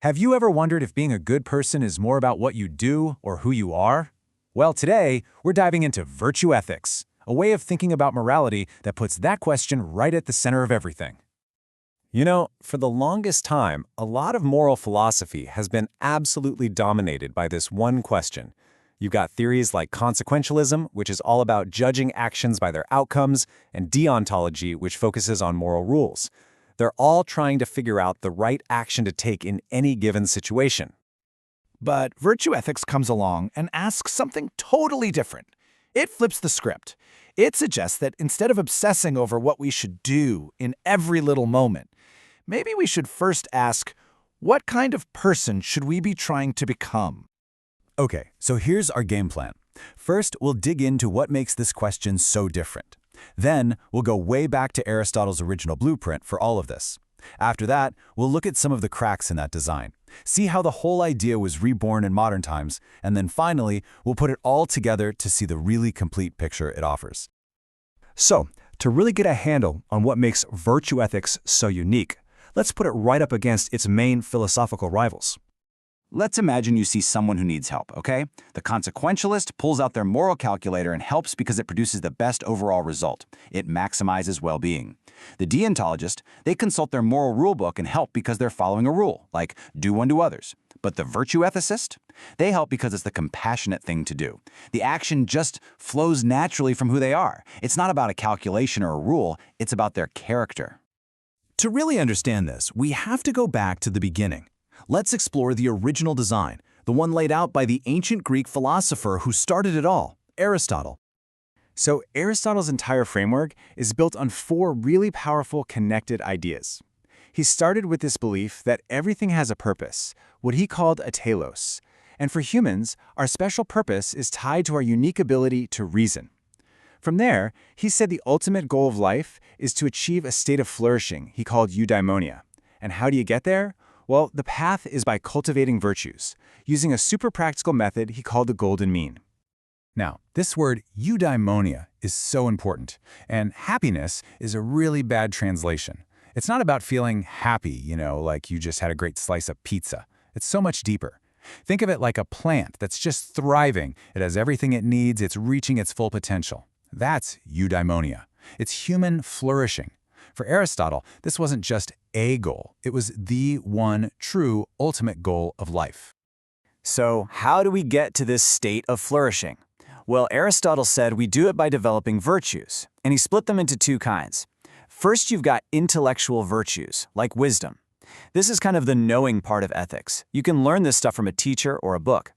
Have you ever wondered if being a good person is more about what you do or who you are? Well, today, we're diving into virtue ethics, a way of thinking about morality that puts that question right at the center of everything. You know, for the longest time, a lot of moral philosophy has been absolutely dominated by this one question. You've got theories like consequentialism, which is all about judging actions by their outcomes, and deontology, which focuses on moral rules. They're all trying to figure out the right action to take in any given situation. But virtue ethics comes along and asks something totally different. It flips the script. It suggests that instead of obsessing over what we should do in every little moment, maybe we should first ask, what kind of person should we be trying to become? Okay, so here's our game plan. First, we'll dig into what makes this question so different. Then, we'll go way back to Aristotle's original blueprint for all of this. After that, we'll look at some of the cracks in that design, see how the whole idea was reborn in modern times, and then finally, we'll put it all together to see the really complete picture it offers. So, to really get a handle on what makes virtue ethics so unique, let's put it right up against its main philosophical rivals. Let's imagine you see someone who needs help, okay? The consequentialist pulls out their moral calculator and helps because it produces the best overall result. It maximizes well-being. The deontologist, they consult their moral rulebook and help because they're following a rule, like do unto others. But the virtue ethicist, they help because it's the compassionate thing to do. The action just flows naturally from who they are. It's not about a calculation or a rule, it's about their character. To really understand this, we have to go back to the beginning. Let's explore the original design, the one laid out by the ancient Greek philosopher who started it all, Aristotle. So Aristotle's entire framework is built on four really powerful connected ideas. He started with this belief that everything has a purpose, what he called a telos. And for humans, our special purpose is tied to our unique ability to reason. From there, he said the ultimate goal of life is to achieve a state of flourishing he called eudaimonia. And how do you get there? Well, the path is by cultivating virtues, using a super practical method he called the golden mean. Now, this word eudaimonia is so important, and happiness is a really bad translation. It's not about feeling happy, like you just had a great slice of pizza. It's so much deeper. Think of it like a plant that's just thriving. It has everything it needs, it's reaching its full potential. That's eudaimonia. It's human flourishing. For Aristotle, this wasn't just a goal. It was the one true ultimate goal of life. So, how do we get to this state of flourishing? Well, Aristotle said we do it by developing virtues, and he split them into two kinds. First, you've got intellectual virtues, like wisdom. This is kind of the knowing part of ethics. You can learn this stuff from a teacher or a book.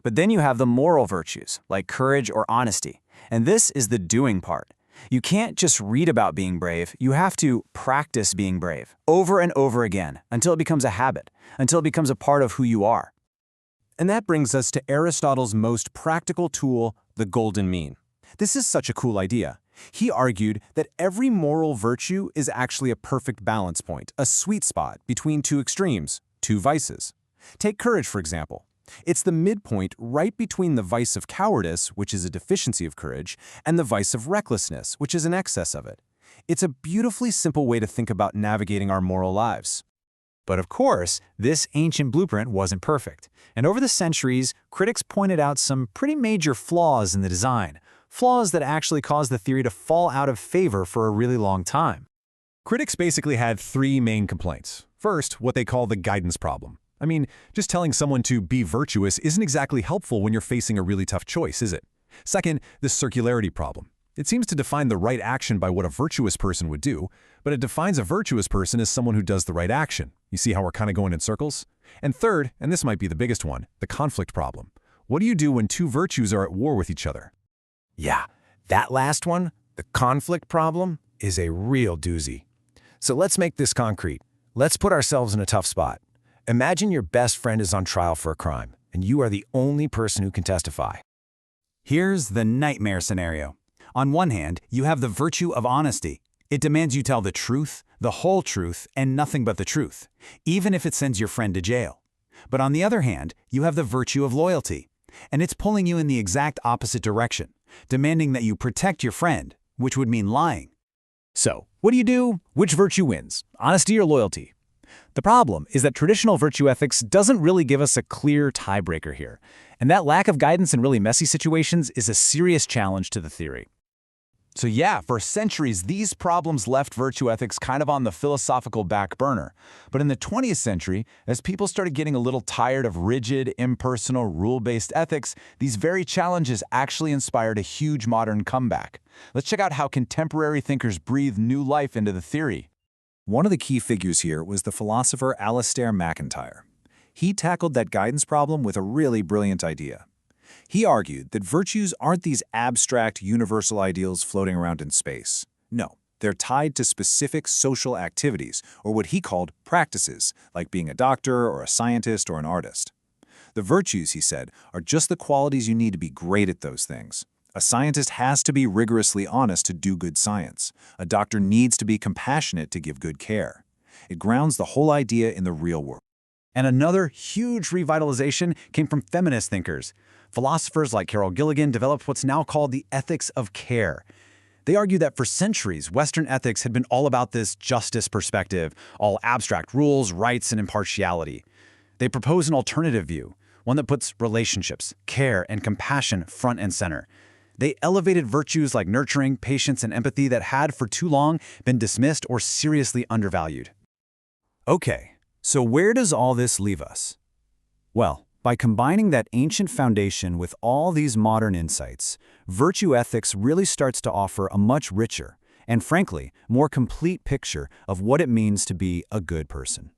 But then you have the moral virtues, like courage or honesty, and this is the doing part. You can't just read about being brave, you have to practice being brave, over and over again, until it becomes a habit, until it becomes a part of who you are. And that brings us to Aristotle's most practical tool, the golden mean. This is such a cool idea. He argued that every moral virtue is actually a perfect balance point, a sweet spot between two extremes, two vices. Take courage, for example. It's the midpoint right between the vice of cowardice, which is a deficiency of courage, and the vice of recklessness, which is an excess of it. It's a beautifully simple way to think about navigating our moral lives. But of course, this ancient blueprint wasn't perfect. And over the centuries, critics pointed out some pretty major flaws in the design, flaws that actually caused the theory to fall out of favor for a really long time. Critics basically had three main complaints. First, what they call the guidance problem. I mean, just telling someone to be virtuous isn't exactly helpful when you're facing a really tough choice, is it? Second, the circularity problem. It seems to define the right action by what a virtuous person would do, but it defines a virtuous person as someone who does the right action. You see how we're kind of going in circles? And third, and this might be the biggest one, the conflict problem. What do you do when two virtues are at war with each other? Yeah, that last one, the conflict problem, is a real doozy. So let's make this concrete. Let's put ourselves in a tough spot. Imagine your best friend is on trial for a crime, and you are the only person who can testify. Here's the nightmare scenario. On one hand, you have the virtue of honesty. It demands you tell the truth, the whole truth, and nothing but the truth, even if it sends your friend to jail. But on the other hand, you have the virtue of loyalty, and it's pulling you in the exact opposite direction, demanding that you protect your friend, which would mean lying. So, what do you do? Which virtue wins, honesty or loyalty? The problem is that traditional virtue ethics doesn't really give us a clear tiebreaker here, and that lack of guidance in really messy situations is a serious challenge to the theory. So yeah, for centuries, these problems left virtue ethics kind of on the philosophical back burner. But in the 20th century, as people started getting a little tired of rigid, impersonal, rule-based ethics, these very challenges actually inspired a huge modern comeback. Let's check out how contemporary thinkers breathed new life into the theory. One of the key figures here was the philosopher Alasdair MacIntyre. He tackled that guidance problem with a really brilliant idea. He argued that virtues aren't these abstract, universal ideals floating around in space. No, they're tied to specific social activities, or what he called practices, like being a doctor or a scientist or an artist. The virtues, he said, are just the qualities you need to be great at those things. A scientist has to be rigorously honest to do good science. A doctor needs to be compassionate to give good care. It grounds the whole idea in the real world. And another huge revitalization came from feminist thinkers. Philosophers like Carol Gilligan developed what's now called the ethics of care. They argue that for centuries, Western ethics had been all about this justice perspective, all abstract rules, rights, and impartiality. They propose an alternative view, one that puts relationships, care, and compassion front and center. They elevated virtues like nurturing, patience, and empathy that had for too long been dismissed or seriously undervalued. Okay, so where does all this leave us? Well, by combining that ancient foundation with all these modern insights, virtue ethics really starts to offer a much richer and, frankly, more complete picture of what it means to be a good person.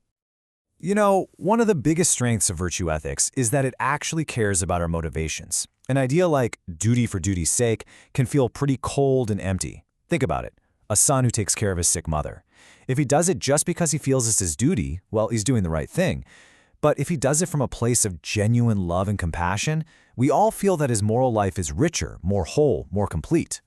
You know, one of the biggest strengths of virtue ethics is that it actually cares about our motivations. An idea like duty for duty's sake can feel pretty cold and empty. Think about it. A son who takes care of his sick mother. If he does it just because he feels it's his duty, well, he's doing the right thing. But if he does it from a place of genuine love and compassion, we all feel that his moral life is richer, more whole, more complete.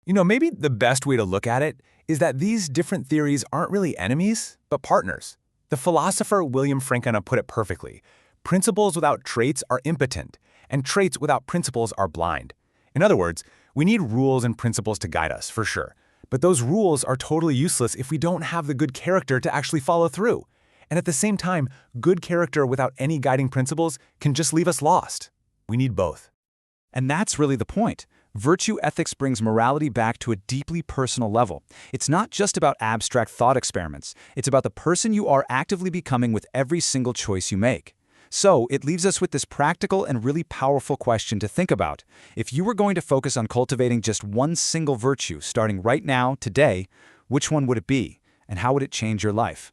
You know, maybe the best way to look at it is that these different theories aren't really enemies, but partners. The philosopher William Frankena put it perfectly. Principles without traits are impotent, and traits without principles are blind. In other words, we need rules and principles to guide us, for sure. But those rules are totally useless if we don't have the good character to actually follow through. And at the same time, good character without any guiding principles can just leave us lost. We need both. And that's really the point. Virtue ethics brings morality back to a deeply personal level. It's not just about abstract thought experiments. It's about the person you are actively becoming with every single choice you make. So it leaves us with this practical and really powerful question to think about. If you were going to focus on cultivating just one single virtue starting right now, today, which one would it be? And how would it change your life?